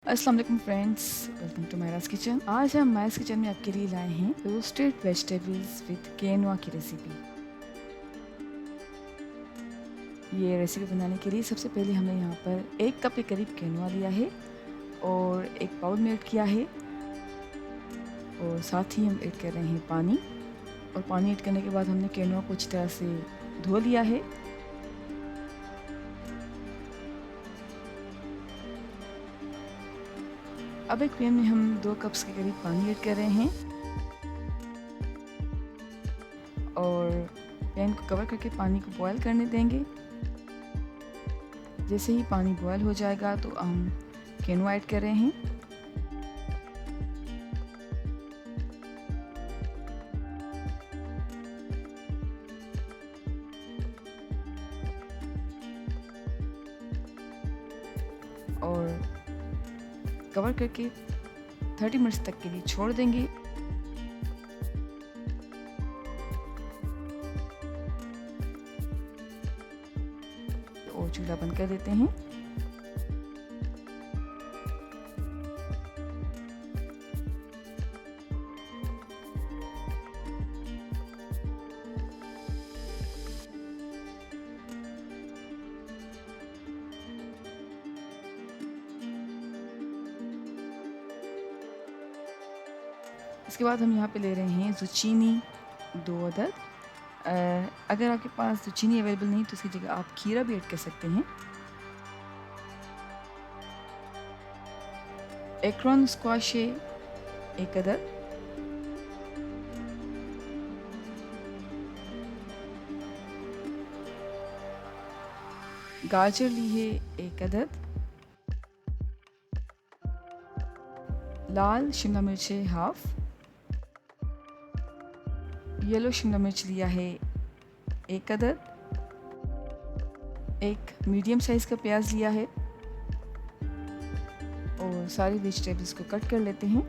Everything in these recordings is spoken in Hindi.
अस्सलाम वालेकुम फ्रेंड्स, वेलकम टू मायराज किचन। आज हम मायराज किचन में आपके लिए लाए हैं रोस्टेड वेजिटेबल्स विद केनवा की रेसिपी। ये रेसिपी बनाने के लिए सबसे पहले हमने यहाँ पर 1 कप के करीब केनवा लिया है और एक बाउल में ऐड किया है और साथ ही हम ऐड कर रहे हैं पानी। और पानी ऐड करने के बाद हमने केनवा को अच्छी तरह से धो लिया है। अब एक पैन में हम 2 कप्स के करीब पानी ऐड कर रहे हैं और पैन को कवर करके पानी को बॉयल करने देंगे। जैसे ही पानी बॉयल हो जाएगा तो हम केनवा ऐड कर रहे हैं। और कवर करके 30 मिनट्स तक के लिए छोड़ देंगे। और चूल्हा बंद कर देते हैं। इसके बाद हम यहाँ पे ले रहे हैं ज़ुचीनी 2 अदद। अगर आपके पास ज़ुचीनी अवेलेबल नहीं तो इसकी जगह आप खीरा भी ऐड कर सकते हैं। एक्रोन स्क्वाश 1 अदद। गाजर ली है 1 अदद। लाल शिमला मिर्च है हाफ। येलो शिमला मिर्च लिया है 1 अदद। एक मीडियम साइज़ का प्याज लिया है और सारे वेजिटेबल्स को कट कर लेते हैं।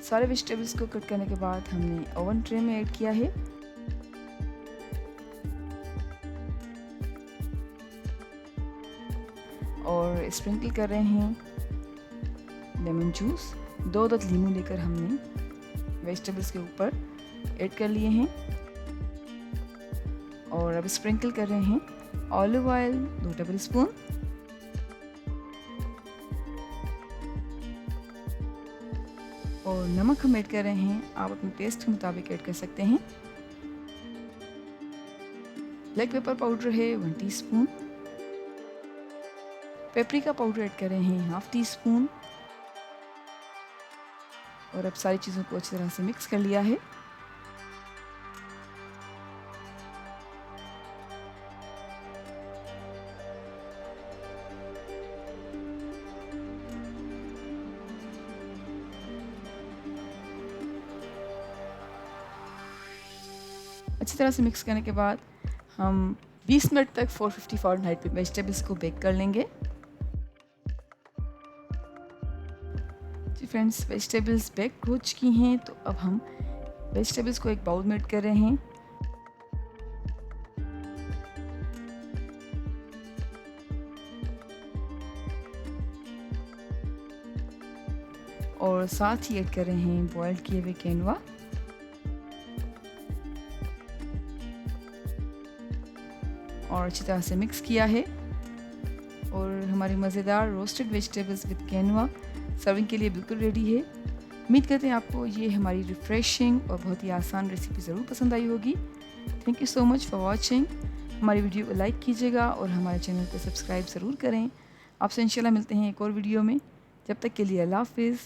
सारे वेजिटेबल्स को कट करने के बाद हमने ओवन ट्रे में ऐड किया है। और स्प्रिंकल कर रहे हैं लेमन जूस। 2 अदद लीमू लेकर हमने वेजिटेबल्स के ऊपर ऐड कर लिए हैं। और अब स्प्रिंकल कर रहे हैं ऑलिव ऑयल 2 टेबल स्पून। और नमक हम ऐड कर रहे हैं, आप अपने टेस्ट के मुताबिक ऐड कर सकते हैं। ब्लैक पेपर पाउडर है 1 टीस्पून। पेपरिका पाउडर ऐड कर रहे हैं 1/2 टीस्पून। और अब सारी चीज़ों को अच्छी तरह से मिक्स कर लिया है। अच्छी तरह से मिक्स करने के बाद हम 20 मिनट तक 450 फ़ारेनहाइट पे वेजिटेबल्स को बेक कर लेंगे। जी फ्रेंड्स, वेजिटेबल्स बेक हो चुकी हैं तो अब हम वेजिटेबल्स को एक बाउल में ऐड कर रहे हैं। और साथ ही ऐड कर रहे हैं बॉइल्ड किए हुए क्विनोआ और अच्छी तरह से मिक्स किया है। और हमारी मज़ेदार roasted vegetables with quinoa serving के लिए बिल्कुल रेडी है। उम्मीद करते हैं आपको ये हमारी रिफ़्रेशिंग और बहुत ही आसान रेसिपी ज़रूर पसंद आई होगी। Thank you so much for watching. हमारी वीडियो को लाइक कीजिएगा और हमारे चैनल को सब्सक्राइब ज़रूर करें। आपसे इंशाल्लाह मिलते हैं एक और वीडियो में। जब तक के लिए अल्लाह हाफ़िज़।